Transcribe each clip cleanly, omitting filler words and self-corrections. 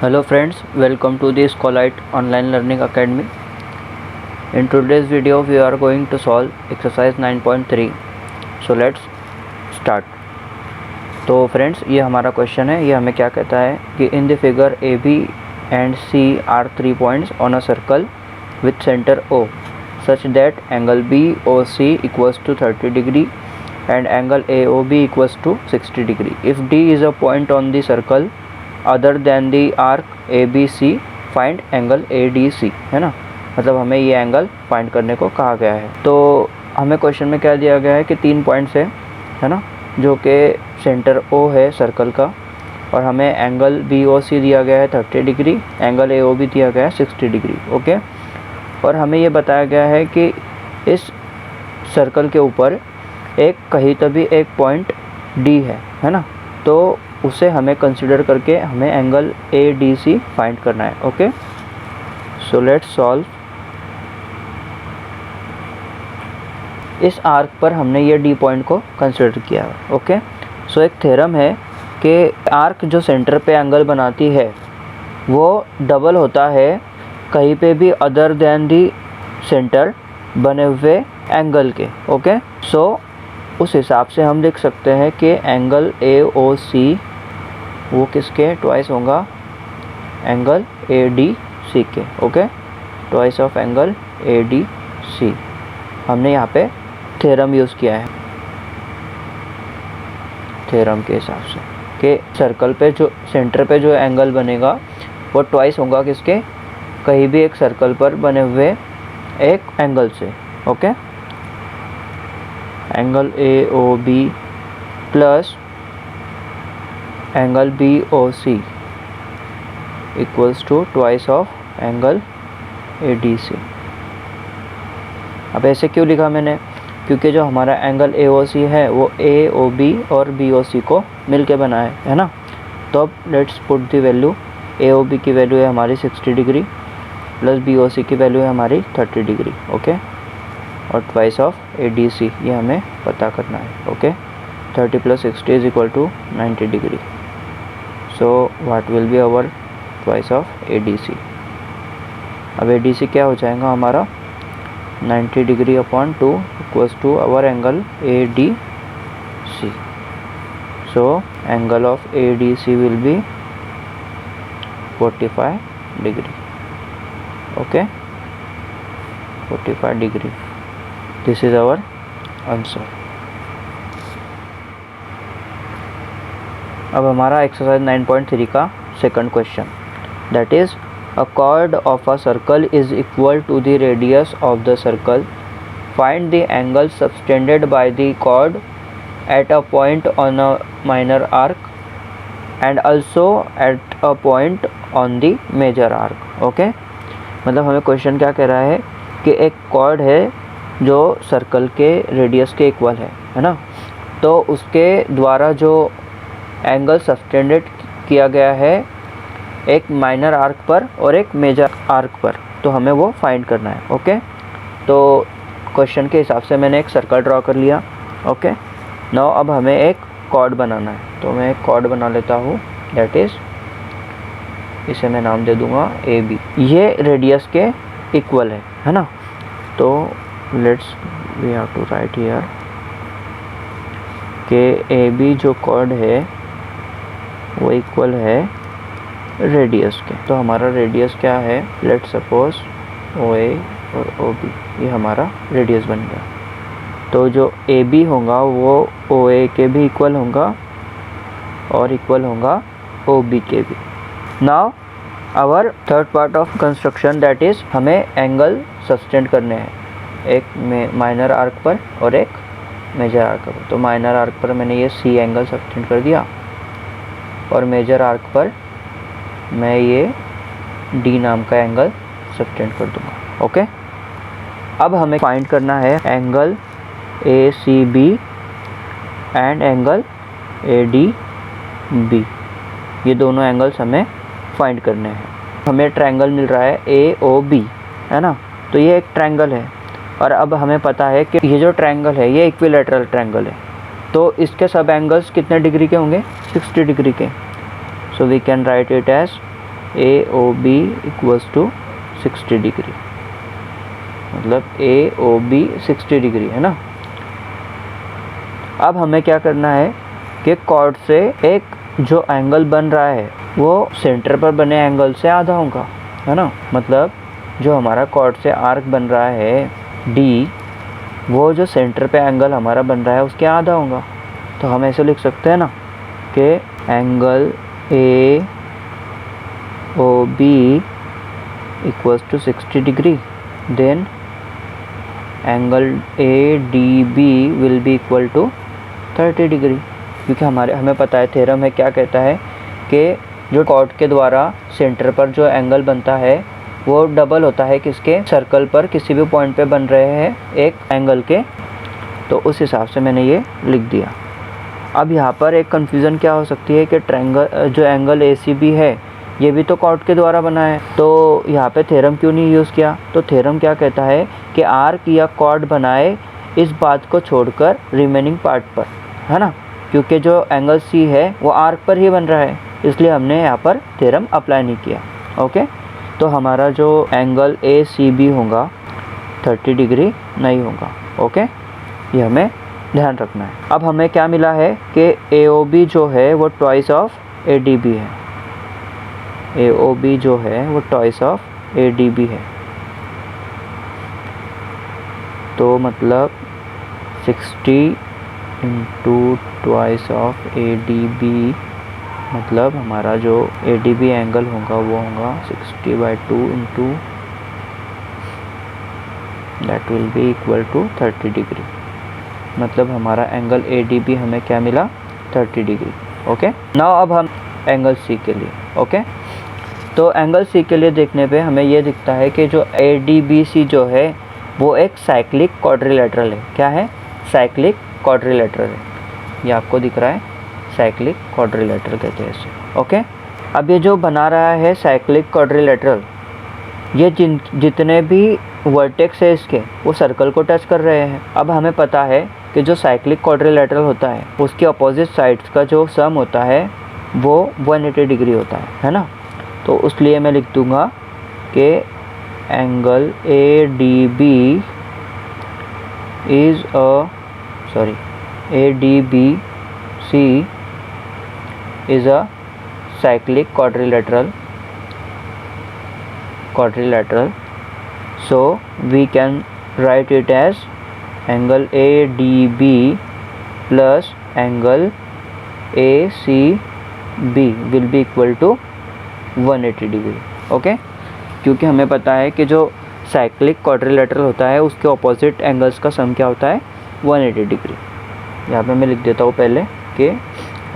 Hello friends, welcome to the Scholite Online Learning Academy. In today's video we are going to solve exercise 9.3. So let's start. तो friends ये हमारा question है। ये हमें क्या कहता है कि in the figure A B and C are 3 points on a circle with centre O such that angle BOC equals to 30 degree and angle AOB equals to 60 degree. If D is a point on the circle other than the arc ABC, find angle ADC, है ना। मतलब हमें ये angle find करने को कहा गया है। तो हमें क्वेश्चन में क्या दिया गया है कि 3 पॉइंट्स है ना, जो कि सेंटर O है सर्कल का, और हमें एंगल BOC दिया गया है 30 डिग्री, एंगल AOB दिया गया है 60 डिग्री। ओके, और हमें ये बताया गया है कि इस सर्कल के ऊपर एक कहीं तभी एक पॉइंट D है ना, तो उसे हमें कंसिडर करके हमें एंगल ADC फाइंड करना है। Okay, so let's solve. इस आर्क पर हमने ये D पॉइंट को कंसिडर किया है। ओके, सो एक थ्योरम है कि आर्क जो सेंटर पे एंगल बनाती है वो डबल होता है कहीं पे भी अदर देन दी सेंटर बने हुए एंगल के। ओके, सो उस हिसाब से हम लिख सकते हैं कि एंगल AOC वो किसके ट्वाइस होगा, एंगल ADC के। Okay, twice of angle ADC। हमने यहाँ पे थ्योरम यूज़ किया है, थ्योरम के हिसाब से कि सर्कल पे जो सेंटर पे जो एंगल बनेगा वो ट्वाइस होगा किसके, कहीं भी एक सर्कल पर बने हुए एक एंगल से। Okay, angle AOB plus angle BOC equals to twice of angle ADC। अब ऐसे क्यों लिखा मैंने, क्योंकि जो हमारा एंगल AOC है वो AOB और BOC को मिल के बना है ना। तो अब let's put the value. AOB की वैल्यू है हमारी 60 डिग्री प्लस BOC की वैल्यू है हमारी 30 डिग्री। ओके, और ट्वाइस ऑफ ADC ये हमें पता करना है। Okay, 30 plus 60 is equal to 90 degree. So what will be our twice of ADC। अब ADC क्या हो जाएगा हमारा 90 degree upon 2 equals to our angle ADC। So angle of ADC will be 45 degree. Okay, 45 degree. This is our answer. अब हमारा exercise 9.3 का second question, that is a chord of a circle is equal to the radius of the circle. Find the angle subtended by the chord at a point on a minor arc and also at a point on the major arc. Okay, मतलब हमें question क्या कह रहा है कि एक cord है जो सर्कल के रेडियस के इक्वल है ना, तो उसके द्वारा जो एंगल सबटेंडेड किया गया है एक माइनर आर्क पर और एक मेजर आर्क पर, तो हमें वो फाइंड करना है। ओके, तो क्वेश्चन के हिसाब से मैंने एक सर्कल ड्रॉ कर लिया। ओके, नाउ अब हमें एक कॉर्ड बनाना है, तो मैं एक कॉर्ड बना लेता हूँ, दैट इज़ इसे मैं नाम दे दूँगा AB। ये रेडियस के इक्वल है ना, तो let's we have to write here कि AB जो कॉर्ड है वो इक्वल है रेडियस के। तो हमारा रेडियस क्या है, लेट्स सपोज OA और OB, ये हमारा रेडियस बन गया। तो जो AB होगा वो OA के भी इक्वल होगा और इक्वल होगा OB के भी। Now our third part of construction, that is हमें एंगल सस्टेंड करने हैं, एक माइनर आर्क पर और एक मेजर आर्क पर। तो माइनर आर्क पर मैंने ये C एंगल सस्टेंड कर दिया और मेजर आर्क पर मैं ये D नाम का एंगल सस्टेंड कर दूंगा। ओके, अब हमें फाइंड करना है angle ACB and angle ADB। ये दोनों एंगल्स हमें फाइंड करने हैं। हमें ट्रायंगल मिल रहा है AOB, है ना, तो ये एक ट्रायंगल है और अब हमें पता है कि ये जो ट्रायंगल है ये इक्विलैटरल ट्रायंगल है, तो इसके सब एंगल्स कितने डिग्री के होंगे, 60 डिग्री के। So we can write it as AOB equals to 60 degree, मतलब AOB 60 डिग्री है ना। अब हमें क्या करना है कि कॉर्ड से एक जो एंगल बन रहा है वो सेंटर पर बने एंगल से आधा होगा, है ना। मतलब जो हमारा कॉर्ड से आर्क बन रहा है D, वो जो सेंटर पे एंगल हमारा बन रहा है उसके आधा होगा। तो हम ऐसे लिख सकते हैं ना कि angle AOB equals to 60 degree, then angle ADB will be equal to 30 degree. क्योंकि हमें पता है, थ्योरम है क्या कहता है कि जो कॉर्ड के द्वारा सेंटर पर जो एंगल बनता है वो डबल होता है किसके, सर्कल पर किसी भी पॉइंट पे बन रहे हैं एक एंगल के। तो उस हिसाब से मैंने ये लिख दिया। अब यहाँ पर एक कन्फ्यूज़न क्या हो सकती है कि ट्रायंगल जो एंगल ACB है ये भी तो कॉर्ड के द्वारा बना है, तो यहाँ पे थ्योरम क्यों नहीं यूज़ किया। तो थ्योरम क्या कहता है कि आर्क या कॉर्ड बनाए इस बात को छोड़कर रिमेनिंग पार्ट पर, है ना। क्योंकि जो एंगल C है वो आर्क पर ही बन रहा है, इसलिए हमने यहाँ पर थ्योरम अप्लाई नहीं किया। ओके, तो हमारा जो एंगल ACB होगा 30 डिग्री नहीं होगा। ओके, ये हमें ध्यान रखना है। अब हमें क्या मिला है कि AOB जो है वो ट्वाइस ऑफ ADB है। AOB जो है वो ट्वाइस ऑफ ADB है, तो मतलब 60 इंटू ट्वाइस ऑफ ADB, मतलब हमारा जो ADB एंगल होगा वो होगा 60/2 into that will be equal to 30 degree. मतलब हमारा एंगल ADB हमें क्या मिला, 30 डिग्री। ओके, नाउ अब हम एंगल C के लिए, ओके, तो एंगल C के लिए देखने पे हमें ये दिखता है कि जो ADBC जो है वो एक साइक्लिक क्वाड्रिलेटरल है। क्या है, साइक्लिक क्वाड्रिलेटरल है। ये आपको दिख रहा है, साइक्लिक क्वाड्रिलेटरल कहते हैं इसे। ओके, अब ये जो बना रहा है साइक्लिक क्वाड्रिलेटरल, ये जितने भी वर्टेक्स है इसके वो सर्कल को टच कर रहे हैं। अब हमें पता है कि जो साइक्लिक क्वाड्रिलेटरल होता है उसके अपोजिट साइड्स का जो सम होता है वो 180 डिग्री होता है ना। तो उसलिए मैं लिख दूंगा कि angle ADBC is a cyclic quadrilateral, so we can write it as angle ADB plus angle ACB will be equal to 180 degree. Okay, क्योंकि हमें पता है कि जो साइक्लिक क्वाड्रिलेटरल होता है उसके ऑपोजिट एंगल्स का सम क्या होता है, 180 डिग्री। यहाँ पे मैं लिख देता हूँ पहले कि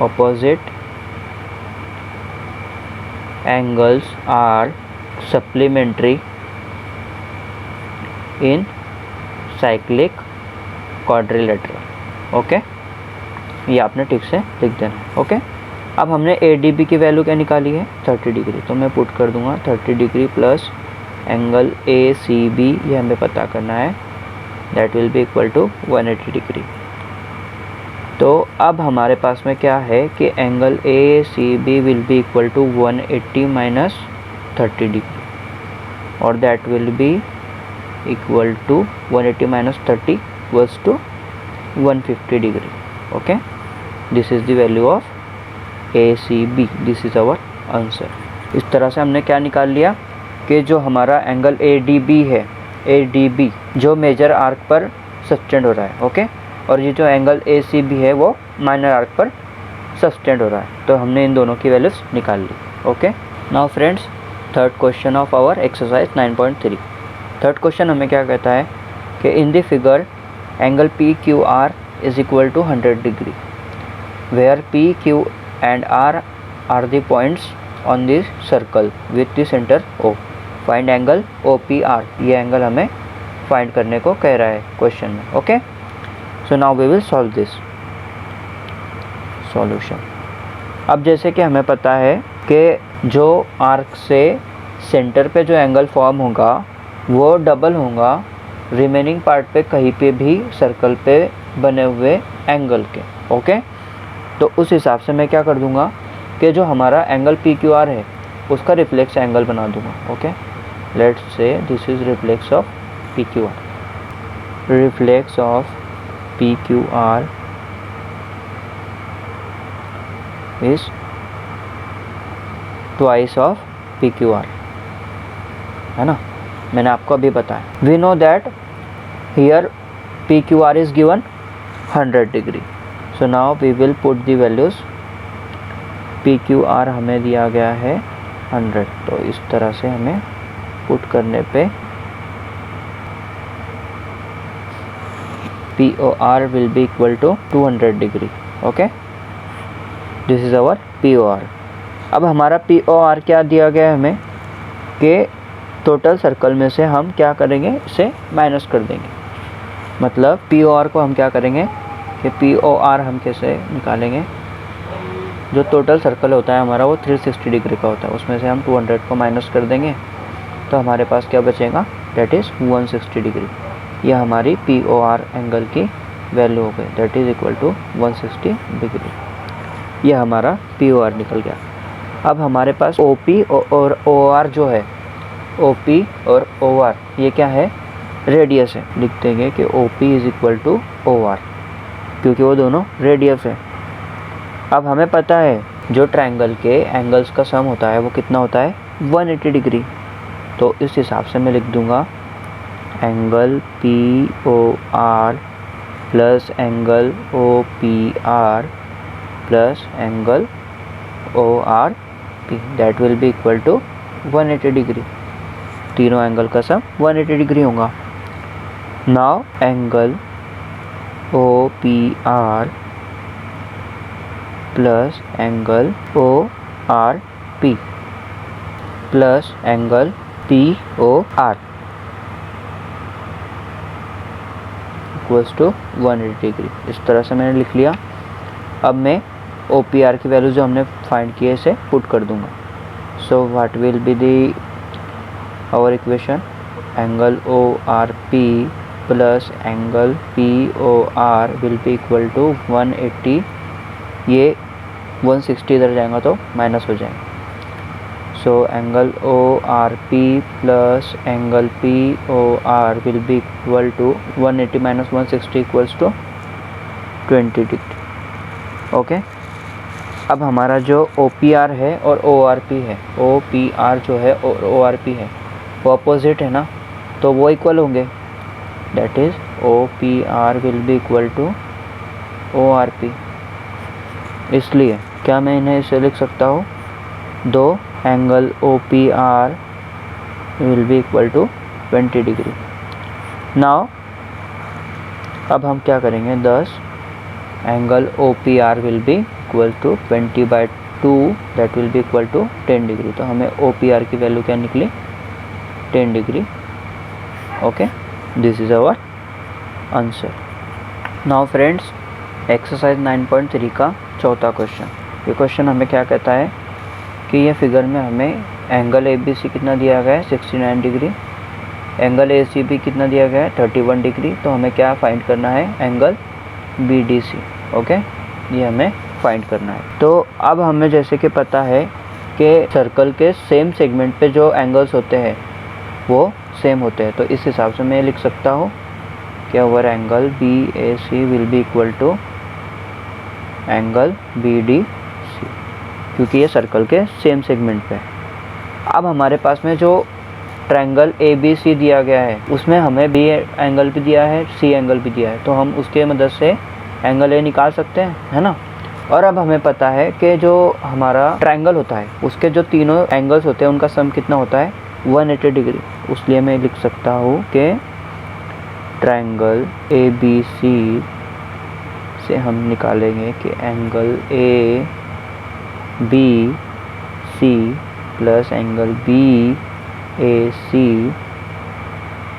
opposite angles are supplementary in cyclic quadrilateral. Okay, ये आपने ठीक से लिख देना है। ओके, अब हमने ADB की वैल्यू क्या निकाली है, 30 डिग्री, तो मैं पुट कर दूंगा 30 डिग्री प्लस एंगल ACB, ये हमें पता करना है, that will be equal to 180 degree. तो अब हमारे पास में क्या है कि angle ACB will be equal to 180 minus 30 degree, और that will be equal to 180 minus 30 equals to 150 degree. Okay, this is the value of ACB, this is our answer. इस तरह से हमने क्या निकाल लिया कि जो हमारा एंगल ADB है, ADB जो मेजर आर्क पर सस्टेंड हो रहा है। ओके, और ये जो एंगल ACB है वो माइनर आर्क पर सस्टेंड हो रहा है। तो हमने इन दोनों की वैल्यूज निकाल ली। Okay, now friends, third question of our exercise 9.3। Third question हमें क्या कहता है कि in the figure angle PQR is equal to 100 degree, where PQ and R are the points on this circle with the centre O। Find angle OPR, ये angle हमें find करने को कह रहा है क्वेश्चन में। Okay, so now we will solve this solution. अब जैसे कि हमें पता है कि जो आर्क से सेंटर पे जो एंगल फॉर्म होगा वो डबल होगा रिमेनिंग पार्ट पे कहीं पे भी सर्कल पे बने हुए एंगल के। ओके, तो उस हिसाब से मैं क्या कर दूंगा कि जो हमारा एंगल PQR है उसका रिफ्लेक्स एंगल बना दूंगा. Okay, let's say this is reflex of P Q R. Reflex of P Q R is twice of P Q R, है ना. मैंने आपको अभी बताया. We know that here P Q R is given 100 degree. So now we will put the values. P Q R हमें दिया गया है 100, तो इस तरह से हमें पुट करने पे P O R will be equal to 200 degree. Okay, this is our P O R. अब हमारा पी ओ आर क्या दिया गया है हमें कि टोटल सर्कल में से हम क्या करेंगे, इसे माइनस कर देंगे. मतलब पी ओ आर को हम क्या करेंगे कि पी ओ आर हम कैसे निकालेंगे. जो टोटल सर्कल होता है हमारा वो 360 डिग्री का होता है, उसमें से हम 200 को माइनस कर देंगे तो हमारे पास क्या बचेगा, दैट इज़ 160 डिग्री. यह हमारी पी ओ आर एंगल की वैल्यू हो गई, that is equal to 160 degree. यह हमारा पी ओ आर निकल गया. अब हमारे पास ओ पी और ओ आर जो है, ओ पी और ओ आर ये क्या है, रेडियस है. लिख देंगे कि O P is equal to O R, क्योंकि वो दोनों रेडियस है. अब हमें पता है जो ट्रायंगल के एंगल्स का सम होता है वो कितना होता है, 180 डिग्री. तो इस हिसाब से मैं लिख दूंगा angle P O R plus angle O P R plus angle O R P, that will be equal to 180 degree. तीनों एंगल का सम 180 डिग्री होगा. Now angle O P R plus angle O R P plus angle P O R equals to 180 degree. इस तरह से मैंने लिख लिया. अब मैं ओ पी आर की वैल्यू जो हमने फाइंड की है इसे पुट कर दूंगा. So what will be the our equation, angle O R P plus angle P O R will be equal to 180. ये 160 इधर जाएगा तो माइनस हो जाएगा. So angle O R P plus angle P O R will be equal to 180 minus 160 equals to 20 degree. Okay, अब हमारा जो ओ P are है और ओ आर पी है, ओ पी आर जो है और ओ आर पी है वो अपोजिट है ना, तो वो इक्वल होंगे. That is O P R will be equal to O R P. इसलिए क्या मैं इन्हें इसे लिख सकता हूँ, दो angle O P R will be equal to 20 degree. Now अब हम क्या करेंगे, 10 angle O P R will be equal to 20/2, that will be equal to 10 degree. तो हमें ओ पी आर की वैल्यू क्या निकली, 10 degree. Okay, this is our answer. Now friends, exercise 9.3 का चौथा क्वेश्चन. ये क्वेश्चन हमें क्या कहता है कि ये फिगर में हमें एंगल ए बी सी कितना दिया गया है, 69 degree. Angle A C B कितना दिया गया है, 31 डिग्री. तो हमें क्या फाइंड करना है, angle B D C. Okay, ये हमें फाइंड करना है. तो अब हमें जैसे कि पता है कि सर्कल के सेम सेगमेंट पे जो एंगल्स होते हैं वो सेम होते हैं. तो इस हिसाब से मैं लिख सकता हूँ कि over angle B A C will be equal to angle B D C, क्योंकि ये सर्कल के सेम सेगमेंट पे है. अब हमारे पास में जो ट्रायंगल ए बी सी दिया गया है उसमें हमें बी एंगल भी दिया है, सी एंगल भी दिया है. तो हम उसके मदद से एंगल ए निकाल सकते हैं, है ना. और अब हमें पता है कि जो हमारा ट्रायंगल होता है उसके जो तीनों एंगल्स होते हैं उनका सम कितना होता है, 180 डिग्री. इसलिए मैं लिख सकता हूँ कि ट्रायंगल ए बी सी से हम निकालेंगे कि angle A B C plus angle B A C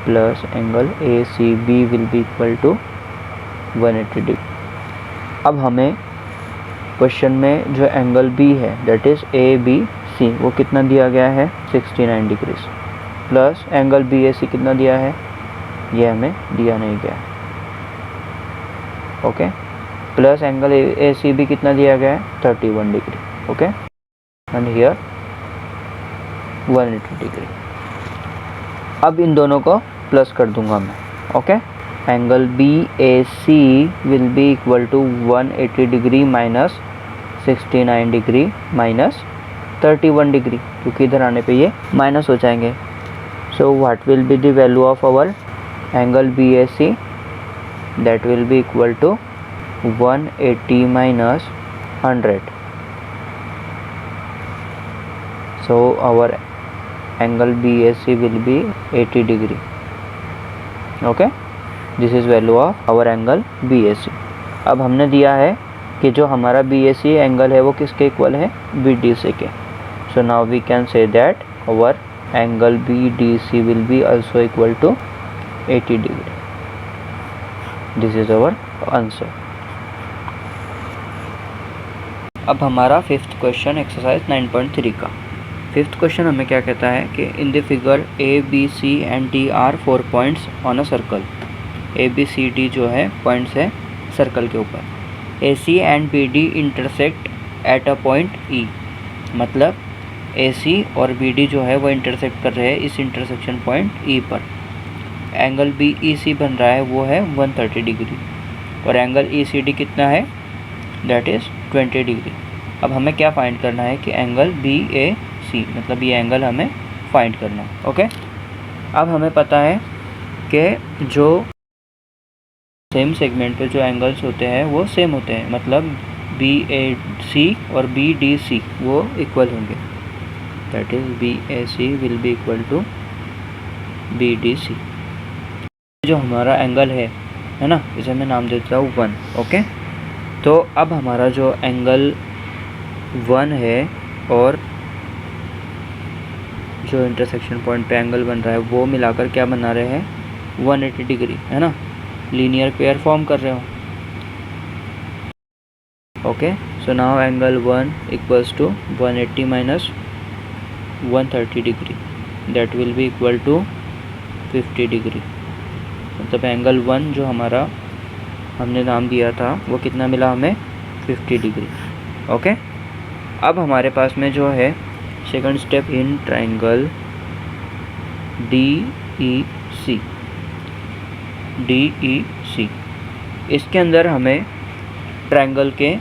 plus angle A C B will be equal to 180 degree. अब हमें क्वेश्चन में जो एंगल बी है that is A B C वो कितना दिया गया है, 69 degree. Plus angle B A C कितना दिया है, ये हमें दिया नहीं गया. Okay, plus angle A C B कितना दिया गया है, 31 degree. Okay, and here 180 degree. अब इन दोनों को प्लस कर दूंगा मैं, okay. Angle BAC will be equal to 180 degree minus 69 degree minus 31 degree, क्योंकि इधर आने पे ये माइनस हो जाएंगे। So what will be the value of our angle BAC? That will be equal to 180 minus 100. So our angle BAC will be 80 degree. Okay, this is value of our angle BAC. अब हमने दिया है कि जो हमारा BAC angle है वो किसके इक्वल है? BDC के. So now we can say that our angle BDC will be also equal to 80 degree. This is our answer. अब हमारा फिफ्थ क्वेश्चन एक्सरसाइज 9.3 का। फिफ्थ क्वेश्चन हमें क्या कहता है कि in the figure ABC and D are 4 points on a circle. ABCD जो है पॉइंट्स है सर्कल के ऊपर। AC and BD intersect at a point E, मतलब AC और BD जो है वो इंटरसेक्ट कर रहे हैं इस इंटरसेक्शन पॉइंट E पर। एंगल BEC बन रहा है वो है 130 डिग्री और एंगल ECD कितना है? That is 20 degree. अब हमें क्या फाइंड करना है कि एंगल BAC, मतलब ये एंगल हमें फाइंड करना है, ओके। अब हमें पता है कि जो सेम सेगमेंट पे जो एंगल्स होते हैं वो सेम होते हैं, मतलब BAC और BDC वो इक्वल होंगे। That is BAC will be equal to BDC। जो हमारा एंगल है ना, इसे मैं नाम देता हूँ 1, ओके। तो अब हमारा जो एंगल 1 है और जो इंटरसेक्शन पॉइंट पे एंगल बन रहा है वो मिलाकर क्या बना रहे हैं? 180 डिग्री, है ना। लीनियर पेयर फॉर्म कर रहे हो, okay. So now angle 1 equals to 180 minus 130 degree, that will be equal to 50 degree. मतलब एंगल 1 जो हमारा हमने नाम दिया था वो कितना मिला हमें? 50 डिग्री, ओके। अब हमारे पास में जो है second step in triangle DEC, इसके अंदर हमें ट्रायंगल के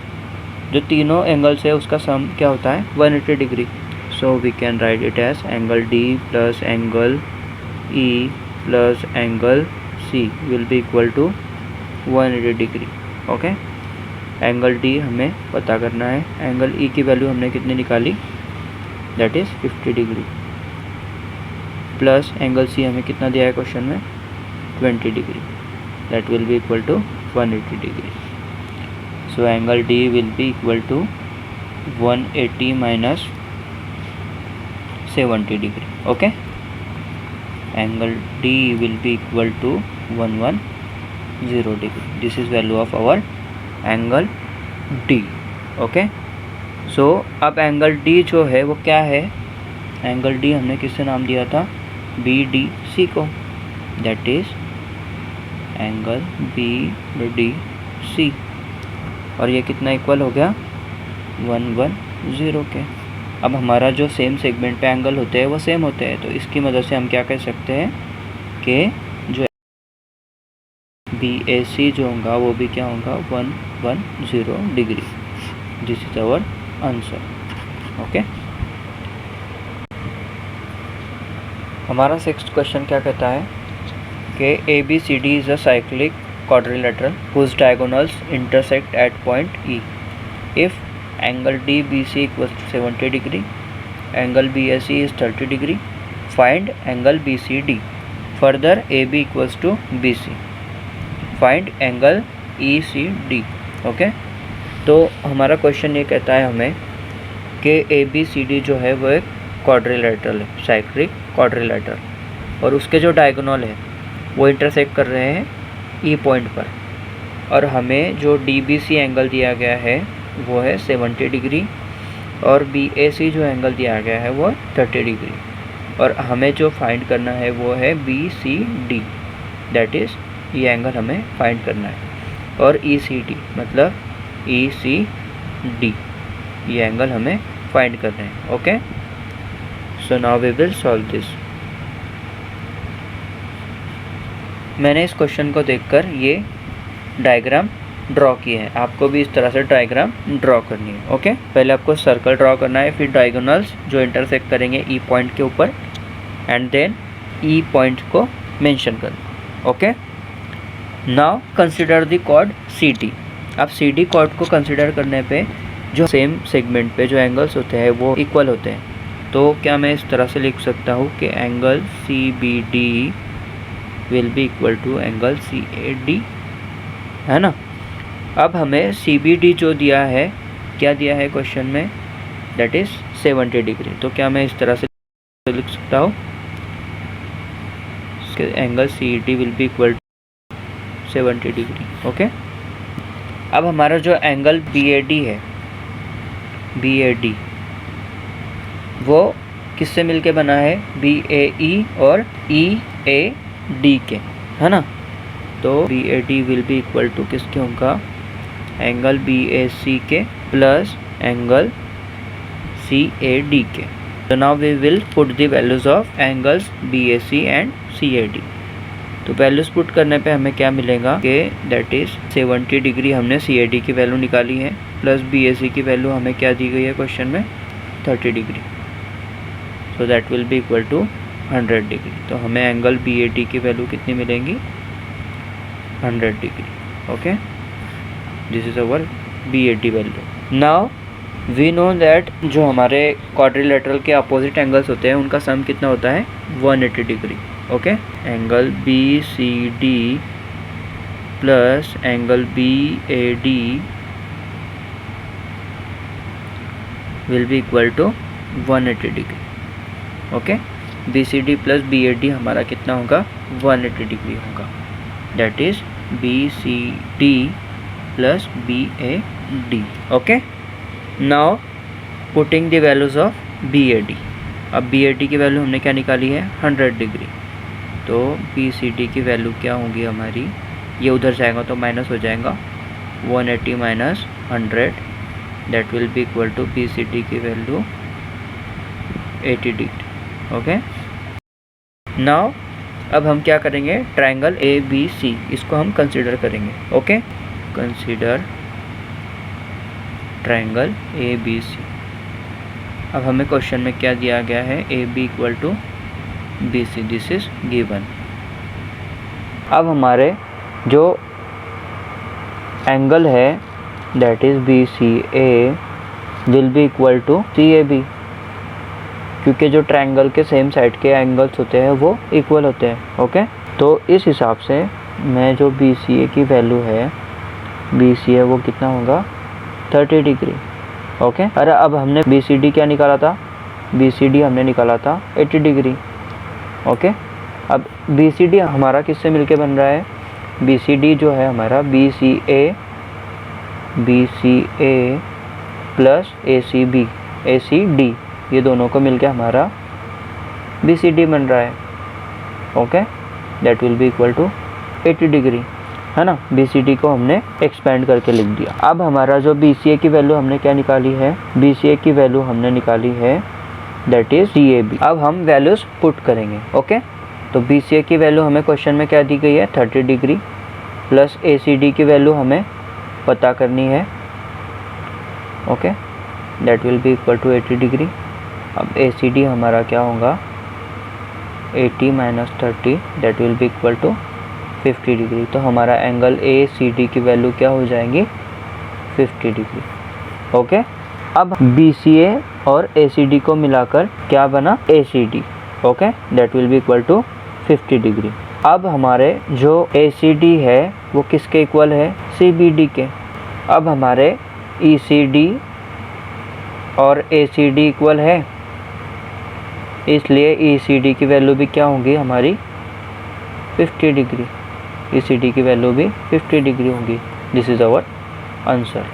जो तीनों एंगल्स है उसका सम क्या होता है? 180 degree. So we can write it as angle D plus angle E plus angle C will be equal to 180 degree, okay. Angle D हमें पता करना है, एंगल E की वैल्यू हमने कितनी निकाली? That is 50 degree, plus angle C हमें कितना दिया है क्वेश्चन में? 20 degree, that will be equal to 180 degree. So angle D will be equal to 180 minus 70 degree, okay. Angle D will be equal to 110 degree. This is value of our angle D, okay. So अब angle D जो है वो क्या है? Angle D हमने किससे नाम दिया था? BDC को, दैट इज़ एंगल BDC। और ये कितना इक्वल हो गया? 110 के। अब हमारा जो सेम सेगमेंट पे एंगल होते हैं वो सेम होते हैं, तो इसकी मदद से हम क्या कह सकते हैं कि जो BAC जो होगा वो भी क्या होगा? 110 degree. This is our answer, okay. हमारा सिक्स्थ क्वेश्चन क्या कहता है कि ABCD is a cyclic quadrilateral whose diagonals intersect at point E. If angle DBC equals to 70 degree, angle BAC is 30 degree, find angle BCD. Further, AB equals to BC. Find angle ECD. Okay? तो हमारा question ये कहता है हमें कि ABCD जो है वो एक क्वाड्रिलेटरल है, साइक्लिक क्वाड्रिलेटरल, और उसके जो डायगोनल है वो इंटरसेक्ट कर रहे हैं ई पॉइंट पर, और हमें जो DBC एंगल दिया गया है वो है 70 डिग्री और BAC जो एंगल दिया गया है वो 30 डिग्री, और हमें जो फाइंड करना है वो है BCD, दैट इज़ ये एंगल हमें फाइंड करना है, और ECD मतलब ECD ये एंगल हमें फाइंड करना है, okay. So now we will solve this. मैंने इस क्वेश्चन को देखकर ये डायग्राम ड्रॉ किया है, आपको भी इस तरह से डायग्राम ड्रॉ करनी है. ओके, पहले आपको सर्कल ड्रॉ करना है, फिर डायगोनल्स जो इंटरसेक्ट करेंगे ई पॉइंट के ऊपर, एंड देन ई पॉइंट को मेंशन करना. Okay, now consider the chord C D. अब सी डी कॉर्ड को कंसिडर करने पे जो सेम सेगमेंट पे जो एंगल्स होते हैं वो इक्वल होते हैं. तो क्या मैं इस तरह से लिख सकता हूँ कि angle C B D will be equal to angle C A D, है ना. अब हमें सी बी डी जो दिया है, क्या दिया है क्वेश्चन में, दैट इज़ 70 डिग्री. तो क्या मैं इस तरह से लिख सकता हूँ angle C D will be equal to 70 degree. Okay, अब हमारा जो एंगल बी ए डी है, बी ए डी वो किससे मिलके बना है, बी ए ई और ई ए डी के, है ना. तो B A D will be equal to किसके होगा, एंगल बी ए सी के plus angle C A D के. तो now we will put the values of angles B A C and C A D. तो values put करने पे हमें क्या मिलेगा कि दैट इज़ 70 डिग्री हमने सी ए डी की वैल्यू निकाली है, प्लस बी ए सी की वैल्यू हमें क्या दी गई है क्वेश्चन में, 30 degree. So that will be equal to 100 degree. तो हमें एंगल बी ए डी की वैल्यू कितनी मिलेंगी, 100 degree. Okay, this is our B A D value. Now we know that जो हमारे क्वाड्रिलेटरल के अपोजिट एंगल्स होते हैं उनका सम कितना होता है, 180 degree. Okay, angle B C D plus angle B A D will be equal to 180 degree. Okay, B C D plus B A D हमारा कितना होगा, 180 डिग्री होगा. That is B C D plus B A D. Okay, now putting the values of B A D. अब B A D की value हमने क्या निकाली है, 100 डिग्री. तो बी सी डी की वैल्यू क्या होगी हमारी, ये उधर जाएगा तो माइनस हो जाएगा, 180 minus 100 that will be equal to B C D की वैल्यू 80 डिग्री. ओके, नाउ अब हम क्या करेंगे, ट्रायंगल ए बी सी इसको हम कंसिडर करेंगे. Okay, consider triangle A B C. अब हमें क्वेश्चन में क्या दिया गया है, A B equal to B C, this is given. अब हमारे जो एंगल है that is B C A will be equal to C A B, क्योंकि जो ट्रायंगल के सेम साइड के एंगल्स होते हैं वो इक्वल होते हैं. ओके, तो इस हिसाब से मैं जो बी सी ए की वैल्यू है, बी सी ए वो कितना होगा, 30 डिग्री. ओके, अरे अब हमने बी सी डी क्या निकाला था, बी सी डी हमने निकाला था 80 डिग्री. ओके, अब बी सी डी हमारा किससे मिलके बन रहा है, बी सी डी जो है हमारा B C A plus A C D, ये दोनों को मिलके हमारा बी सी डी बन रहा है. Okay, that will be equal to 80 degree, है ना. बी सी डी को हमने एक्सपेंड करके लिख दिया. अब हमारा जो बी सी ए की वैल्यू हमने क्या निकाली है, बी सी ए की वैल्यू हमने निकाली है that is C A B. अब हम वैल्यूज पुट करेंगे. ओके, तो बी सी ए की वैल्यू हमें क्वेश्चन में क्या दी गई है, 30 degree, plus A C D की वैल्यू हमें पता करनी है. Okay, that will be equal to 80 degree. अब ए सी डी हमारा क्या होगा, 80 minus 30 that will be equal to 50 degree. तो हमारा एंगल ए सी डी की वैल्यू क्या हो जाएंगी, 50 डिग्री. ओके, अब बी सी ए और ए सी डी को मिलाकर क्या बना, A C D. Okay, that will be equal to 50 degree. अब हमारे जो ए सी डी है वो किसके इक्वल है, सी बी डी के. अब हमारे ई सी डी और ए सी डी इक्वल है, इसलिए ई सी डी की वैल्यू भी क्या होगी हमारी, 50 डिग्री. ई सी डी की वैल्यू भी 50 डिग्री होगी. This is our answer.